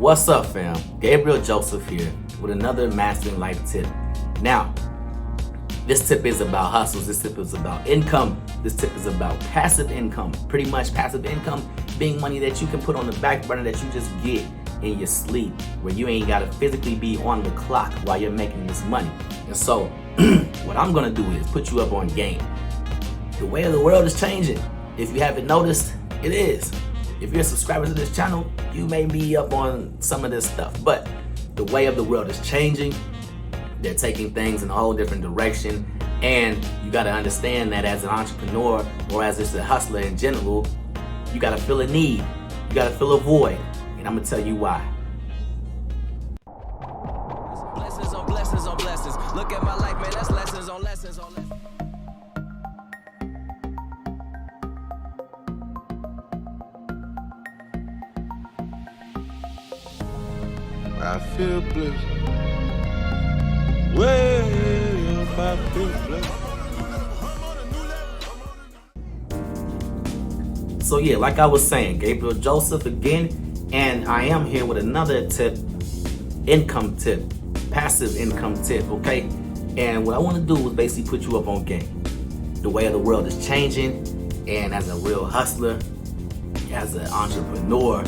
What's up, fam? Gabriel Joseph here with another Mastering Life tip. Now, this tip is about hustles. This tip is about income. This tip is about passive income. Pretty much passive income being money that you can put on the back burner that you just get in your sleep, where you ain't gotta physically be on the clock while you're making this money. And so, what I'm gonna do is put you up on game. The way of the world is changing. If you haven't noticed, it is. If you're a subscriber to this channel, you may be up on some of this stuff, but the way of the world is changing. They're taking things in a whole different direction, and you gotta understand that as an entrepreneur or as just a hustler in general, you gotta feel a need, you gotta fill a void, and I'm gonna tell you why. Blessings on blessings on blessings. Look at my life, man, that's lessons on lessons on lessons. I feel blessed. Way up, I feel blessed. So yeah, like I was saying, Gabriel Joseph again, and I am here with another tip, income tip, passive income tip, okay? And what I want to do is basically put you up on game. The way of the world is changing, and as a real hustler, as an entrepreneur,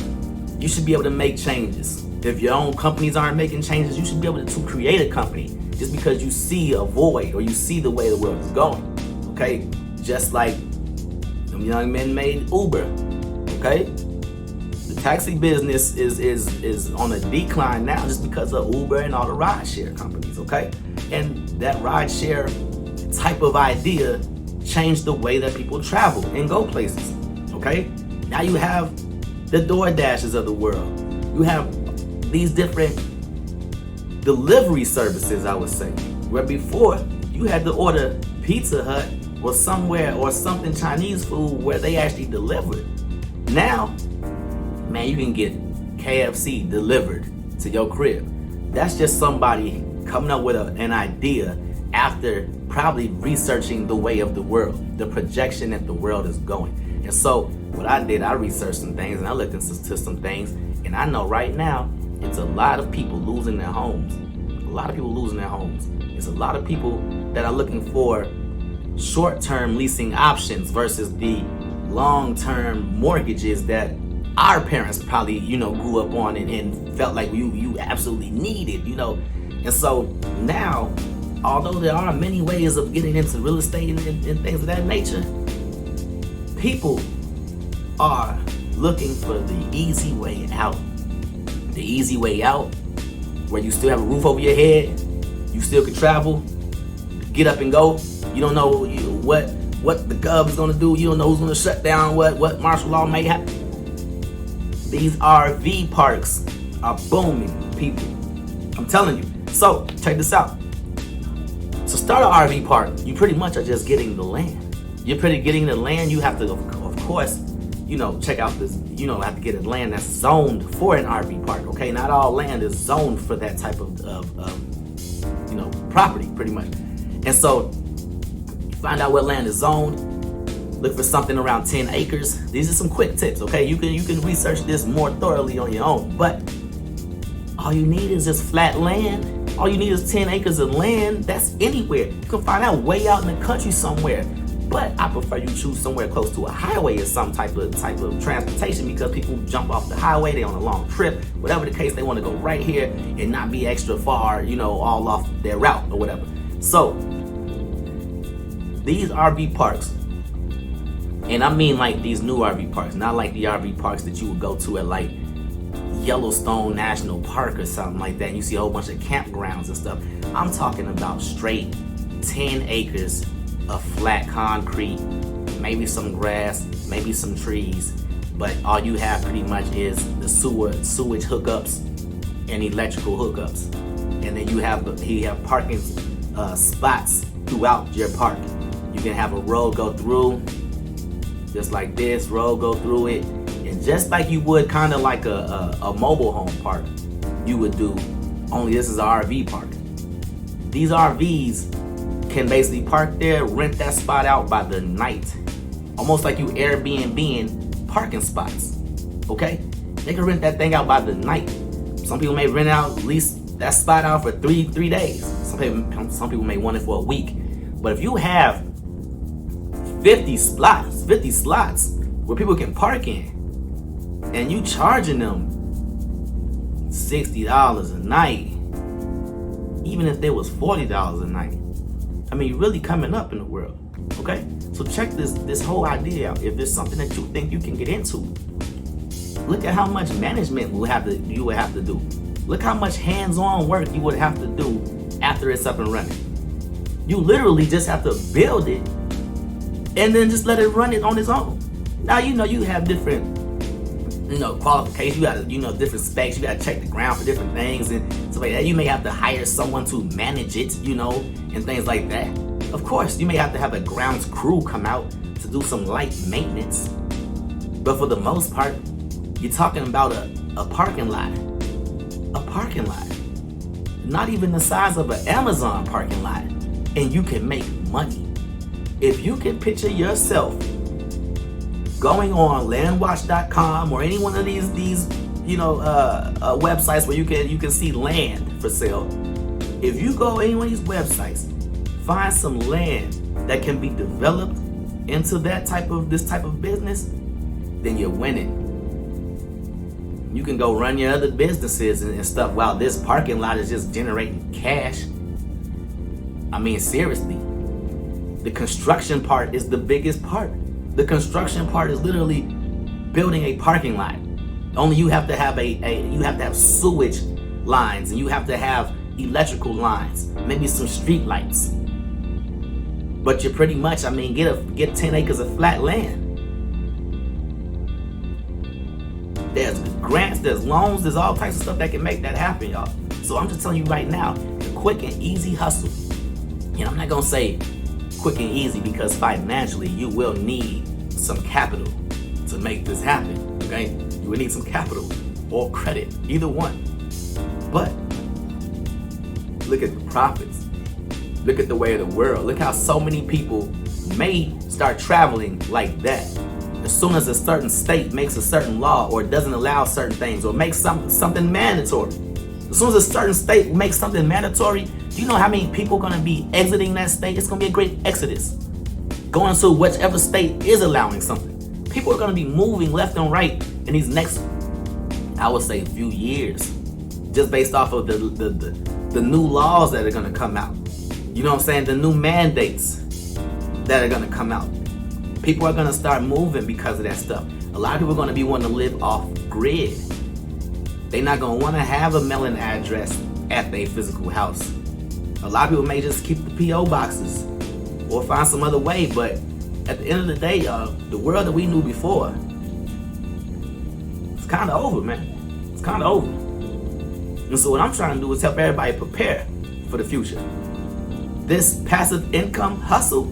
you should be able to make changes. If your own companies aren't making changes, you should be able to create a company just because you see a void or you see the way the world is going, okay? Just like them young men made Uber, okay? The taxi business is on a decline now just because of Uber and all the rideshare companies, okay? And that rideshare type of idea changed the way that people travel and go places, okay? Now you have the DoorDashes of the world. You have these different delivery services, I would say, where before you had to order Pizza Hut or somewhere or something Chinese food where they actually delivered. Now, man, you can get KFC delivered to your crib. That's just somebody coming up with an idea after probably researching the way of the world, the projection that the world is going. And so what I did, I researched some things and I looked into some things, and I know right now it's a lot of people losing their homes. A lot of people losing their homes. It's a lot of people that are looking for short-term leasing options versus the long-term mortgages that our parents probably, grew up on and felt like you absolutely needed, And so now, although there are many ways of getting into real estate and things of that nature, people are looking for the easy way out. The easy way out, where you still have a roof over your head, you still can travel, get up and go. You don't know what the gov is gonna do. You don't know who's gonna shut down what martial law may happen. These RV parks are booming, people. I'm telling you. So check this out. To start an RV park, you pretty much are just getting the land. You're pretty getting the land. You have to, of course, check out this, have to get a land that's zoned for an RV park, okay? Not all land is zoned for that type of property, pretty much. And so, you find out what land is zoned, look for something around 10 acres. These are some quick tips, okay? You can research this more thoroughly on your own, but all you need is just flat land. All you need is 10 acres of land. That's anywhere. You can find out way out in the country somewhere. But I prefer you choose somewhere close to a highway or some type of transportation, because people jump off the highway, they're on a long trip, whatever the case, they want to go right here and not be extra far, all off their route or whatever. So these RV parks, and I mean like these new RV parks, not like the RV parks that you would go to at like Yellowstone National Park or something like that, and you see a whole bunch of campgrounds and stuff. I'm talking about straight 10 acres of flat concrete, maybe some grass, maybe some trees, but all you have pretty much is the sewage hookups and electrical hookups. And then you have parking spots throughout your park. You can have a road go through, just like this, road go through it, and just like you would kind of like a mobile home park, you would do, only this is an RV park. These RVs can basically park there, rent that spot out by the night, almost like you Airbnb parking spots, okay? They can rent that thing out by the night. Some people may rent out at least that spot out for three days. Some people may want it for a week. But if you have 50 slots where people can park in, and you charging them $60 a night, even if there was $40 a night, I mean, you're really coming up in the world. Okay, so check this whole idea out. If there's something that you think you can get into, look at how much management you would have to do. Look how much hands-on work you would have to do after it's up and running. You literally just have to build it and then just let it run it on its own. Now you have different qualifications. You got different specs. You got to check the ground for different things and stuff like that. You may have to hire someone to manage it, and things like that. Of course, you may have to have a grounds crew come out to do some light maintenance. But for the most part, you're talking about a parking lot. A parking lot. Not even the size of an Amazon parking lot. And you can make money. If you can picture yourself going on landwatch.com or any one of these websites where you can see land for sale. If you go any one of these websites, find some land that can be developed into this type of business, then you're winning. You can go run your other businesses and stuff while this parking lot is just generating cash. I mean, seriously. The construction part is the biggest part. The construction part is literally building a parking lot. Only you have to have you have to have sewage lines, and you have to have electrical lines, maybe some street lights. But you pretty much, get 10 acres of flat land. There's grants, there's loans, there's all types of stuff that can make that happen, y'all. So I'm just telling you right now, a quick and easy hustle. And I'm not gonna say quick and easy because financially you will need some capital to make this happen, okay? You will need some capital or credit, either one. But look at the profits. Look at the way of the world. Look how so many people may start traveling like that. As soon as a certain state makes a certain law or doesn't allow certain things or makes something mandatory. As soon as a certain state makes something mandatory, do you know how many people are going to be exiting that state? It's going to be a great exodus. Going to whichever state is allowing something. People are going to be moving left and right in these next, I would say, few years. Just based off of the new laws that are going to come out. You know what I'm saying? The new mandates that are going to come out. People are going to start moving because of that stuff. A lot of people are going to be wanting to live off grid. They're not going to want to have a mailing address at their physical house. A lot of people may just keep the P.O. boxes or find some other way, but at the end of the day, the world that we knew before, it's kind of over, man. It's kind of over. And so what I'm trying to do is help everybody prepare for the future. This passive income hustle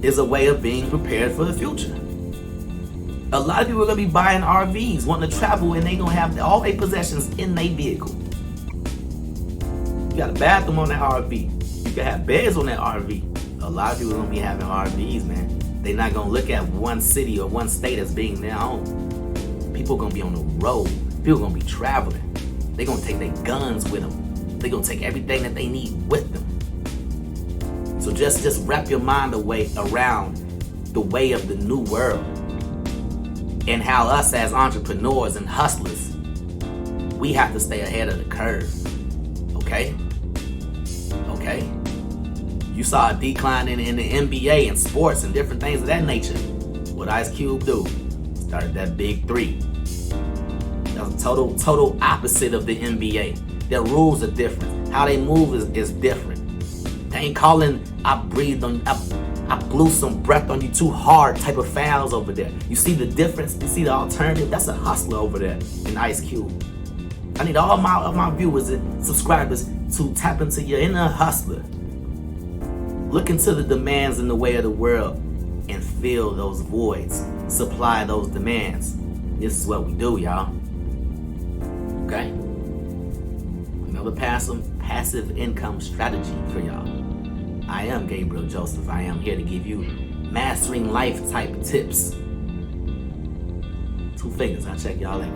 is a way of being prepared for the future. A lot of people are going to be buying RVs, wanting to travel, and they're going to have all their possessions in their vehicle. You got a bathroom on that RV. You can have beds on that RV. A lot of people are going to be having RVs, man. They're not going to look at one city or one state as being their own. People are going to be on the road. People are going to be traveling. They're going to take their guns with them. They're going to take everything that they need with them. So just wrap your mind around the way of the new world and how us as entrepreneurs and hustlers, we have to stay ahead of the curve. Okay? Okay? You saw a decline in the NBA and sports and different things of that nature. What Ice Cube do? Started that big three. That's a total opposite of the NBA. Their rules are different. How they move is different. They ain't calling I blew some breath on you too hard type of fouls over there. You see the difference? You see the alternative? That's a hustler over there in Ice Cube. I need all of my viewers and subscribers to tap into your inner hustler. Look into the demands in the way of the world and fill those voids. Supply those demands. This is what we do, y'all. Okay? Another passive income strategy for y'all. I am Gabriel Joseph. I am here to give you mastering life type tips. 2 fingers. I'll check y'all later.